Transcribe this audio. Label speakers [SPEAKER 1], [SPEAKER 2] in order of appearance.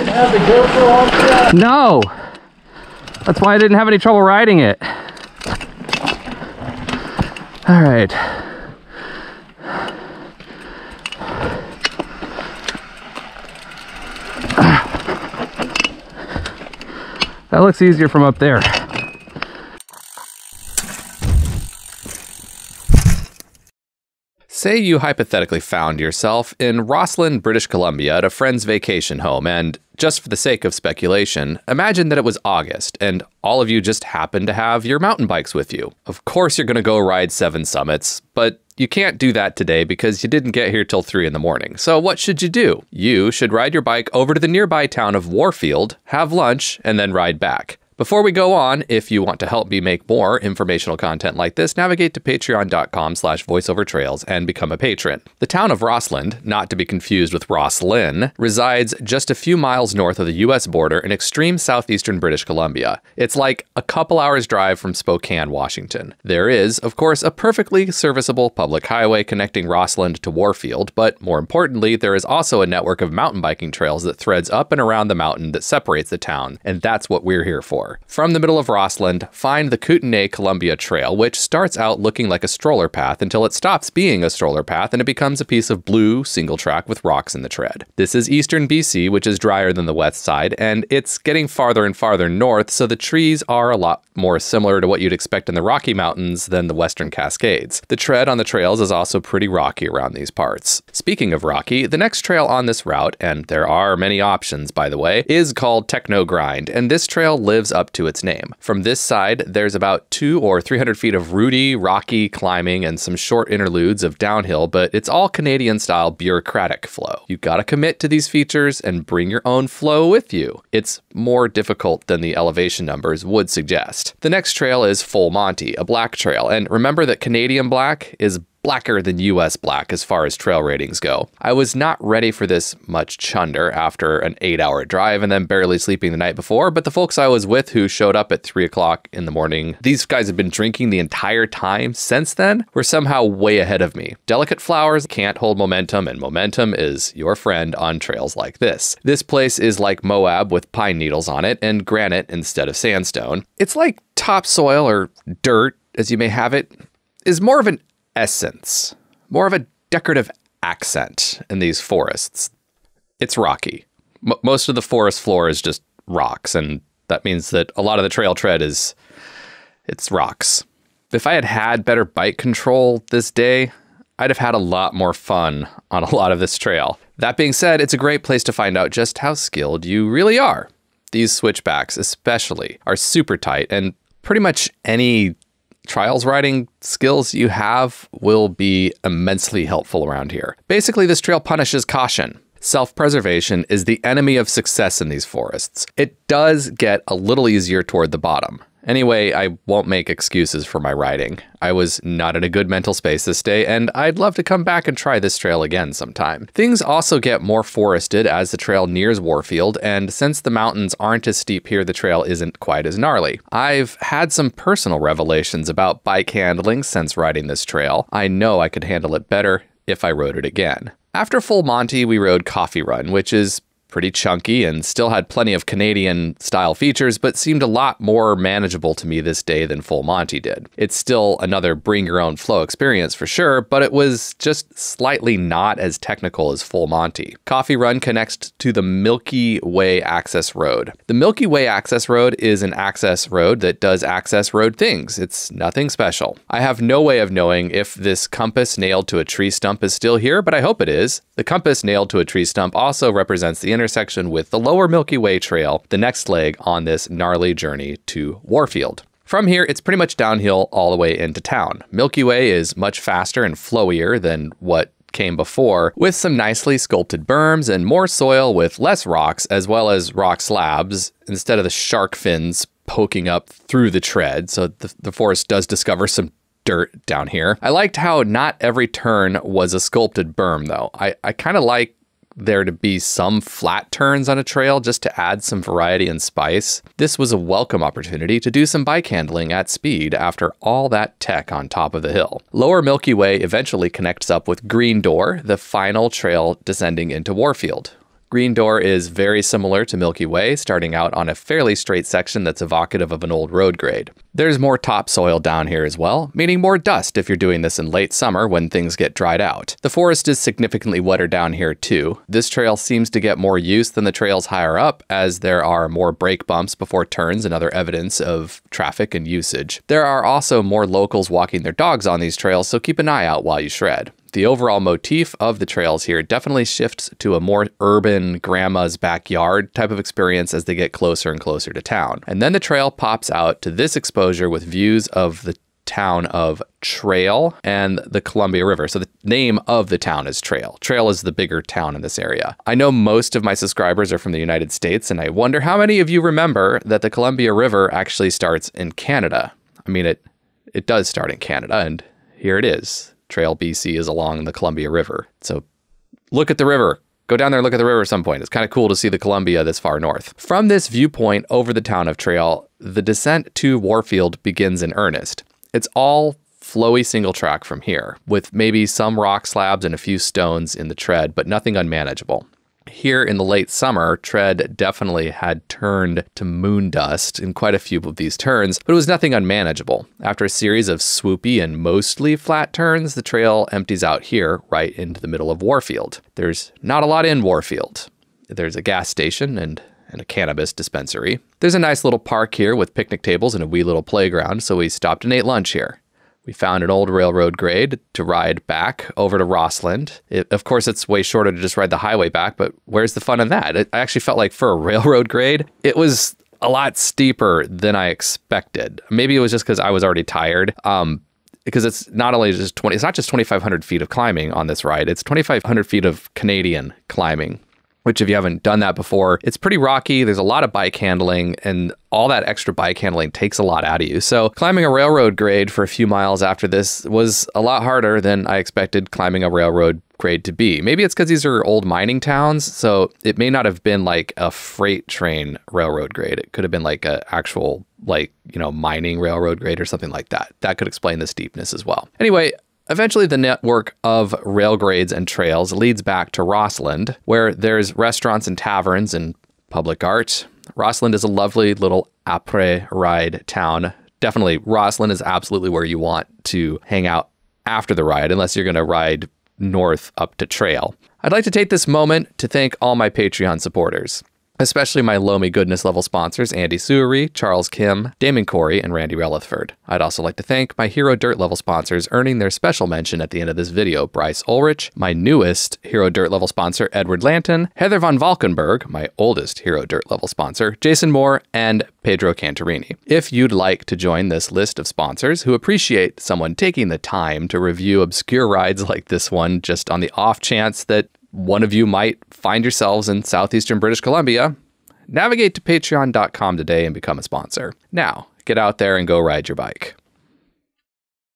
[SPEAKER 1] Have the GoPro on yet?
[SPEAKER 2] No! That's why I didn't have any trouble riding it. All right. That looks easier from up there.
[SPEAKER 3] Say you hypothetically found yourself in Rossland, British Columbia at a friend's vacation home, and just for the sake of speculation, imagine that it was August and all of you just happened to have your mountain bikes with you. Of course you're going to go ride 7 summits, but you can't do that today because you didn't get here till 3 in the morning. So what should you do? You should ride your bike over to the nearby town of Warfield, have lunch, and then ride back. Before we go on, if you want to help me make more informational content like this, navigate to patreon.com/voiceovertrails and become a patron. The town of Rossland, not to be confused with Roslyn, resides just a few miles north of the US border in extreme southeastern British Columbia. It's like a couple hours drive from Spokane, Washington. There is, of course, a perfectly serviceable public highway connecting Rossland to Warfield, but more importantly, there is also a network of mountain biking trails that threads up and around the mountain that separates the town, and that's what we're here for. From the middle of Rossland, find the Kootenai Columbia Trail, which starts out looking like a stroller path until it stops being a stroller path and it becomes a piece of blue single track with rocks in the tread. This is eastern BC, which is drier than the west side, and it's getting farther and farther north, so the trees are a lot more similar to what you'd expect in the Rocky Mountains than the Western Cascades. The tread on the trails is also pretty rocky around these parts. Speaking of rocky, the next trail on this route, and there are many options by the way, is called Techno Grind, and this trail lives up to its name. From this side, there's about 200 or 300 feet of rooty, rocky climbing and some short interludes of downhill, but it's all Canadian-style bureaucratic flow. You gotta commit to these features and bring your own flow with you. It's more difficult than the elevation numbers would suggest. The next trail is Full Monty, a black trail, and remember that Canadian black is blacker than US black as far as trail ratings go. I was not ready for this much chunder after an 8-hour drive and then barely sleeping the night before, but the folks I was with who showed up at 3 o'clock in the morning, these guys have been drinking the entire time since then, were somehow way ahead of me. Delicate flowers can't hold momentum, and momentum is your friend on trails like this. This place is like Moab with pine needles on it and granite instead of sandstone. It's like topsoil or dirt, as you may have it, is more of an essence, more of a decorative accent in these forests. It's rocky. Most of the forest floor is just rocks, and that means that a lot of the trail tread it's rocks. If I had had better bike control this day, I'd have had a lot more fun on a lot of this trail. That being said, it's a great place to find out just how skilled you really are. These switchbacks especially are super tight, and pretty much any trials riding skills you have will be immensely helpful around here. Basically, this trail punishes caution. Self-preservation is the enemy of success in these forests. It does get a little easier toward the bottom. Anyway, I won't make excuses for my riding. I was not in a good mental space this day, and I'd love to come back and try this trail again sometime. Things also get more forested as the trail nears Warfield, and since the mountains aren't as steep here, the trail isn't quite as gnarly. I've had some personal revelations about bike handling since riding this trail. I know I could handle it better if I rode it again. After Full Monty, we rode Coffee Run, which is pretty chunky and still had plenty of Canadian style features, but seemed a lot more manageable to me this day than Full Monty did. It's still another bring your own flow experience for sure, but it was just slightly not as technical as Full Monty. Coffee Run connects to the Milky Way access road. The Milky Way access road is an access road that does access road things. It's nothing special. I have no way of knowing if this compass nailed to a tree stump is still here, but I hope it is. The compass nailed to a tree stump also represents the intersection with the lower Milky Way trail, the next leg on this gnarly journey to Warfield. From here, it's pretty much downhill all the way into town. Milky Way is much faster and flowier than what came before, with some nicely sculpted berms and more soil with less rocks, as well as rock slabs instead of the shark fins poking up through the tread. So the forest does discover some dirt down here. I liked how not every turn was a sculpted berm though. I kind of like there to be some flat turns on a trail just to add some variety and spice. This was a welcome opportunity to do some bike handling at speed after all that tech on top of the hill. Lower Milky Way eventually connects up with Green Door, the final trail descending into Warfield. Green Door is very similar to Milky Way, starting out on a fairly straight section that's evocative of an old road grade. There's more topsoil down here as well, meaning more dust if you're doing this in late summer when things get dried out. The forest is significantly wetter down here too. This trail seems to get more use than the trails higher up, as there are more brake bumps before turns and other evidence of traffic and usage. There are also more locals walking their dogs on these trails, so keep an eye out while you shred. The overall motif of the trails here definitely shifts to a more urban grandma's backyard type of experience as they get closer and closer to town. And then the trail pops out to this exposure with views of the town of Trail and the Columbia River. So the name of the town is Trail. Trail is the bigger town in this area. I know most of my subscribers are from the United States, and I wonder how many of you remember that the Columbia River actually starts in Canada. I mean, it does start in Canada, and here it is. Trail BC is along the Columbia River. So look at the river. Go down there and look at the river at some point. It's kind of cool to see the Columbia this far north. From this viewpoint over the town of Trail, the descent to Warfield begins in earnest. It's all flowy single track from here, with maybe some rock slabs and a few stones in the tread, but nothing unmanageable. Here in the late summer, tread definitely had turned to moon dust in quite a few of these turns, but it was nothing unmanageable. After a series of swoopy and mostly flat turns, the trail empties out here right into the middle of Warfield. There's not a lot in Warfield. There's a gas station and a cannabis dispensary. There's a nice little park here with picnic tables and a wee little playground, so we stopped and ate lunch here. We found an old railroad grade to ride back over to Rossland. Of course, it's way shorter to just ride the highway back, but where's the fun in that? I actually felt like for a railroad grade, it was a lot steeper than I expected. Maybe it was just because I was already tired. Because it's not only just it's not just 2,500 feet of climbing on this ride, it's 2,500 feet of Canadian climbing, which if you haven't done that before, it's pretty rocky. There's a lot of bike handling, and all that extra bike handling takes a lot out of you. So climbing a railroad grade for a few miles after this was a lot harder than I expected climbing a railroad grade to be. Maybe it's because these are old mining towns, so it may not have been like a freight train railroad grade. It could have been like an actual, mining railroad grade or something like that. That could explain the steepness as well. Anyway, eventually, the network of rail grades and trails leads back to Rossland, where there's restaurants and taverns and public art. Rossland is a lovely little après-ride town. Definitely, Rossland is absolutely where you want to hang out after the ride, unless you're going to ride north up to Trail. I'd like to take this moment to thank all my Patreon supporters, especially my Loamy Goodness level sponsors, Andy Suery, Charles Kim, Damon Corey, and Randy Relithford. I'd also like to thank my Hero Dirt level sponsors, earning their special mention at the end of this video: Bryce Ulrich, my newest Hero Dirt level sponsor, Edward Lanton, Heather von Valkenburg, my oldest Hero Dirt level sponsor, Jason Moore, and Pedro Cantarini. If you'd like to join this list of sponsors who appreciate someone taking the time to review obscure rides like this one, just on the off chance that one of you might find yourselves in Southeastern British Columbia, navigate to patreon.com today and become a sponsor. Now, get out there and go ride your bike.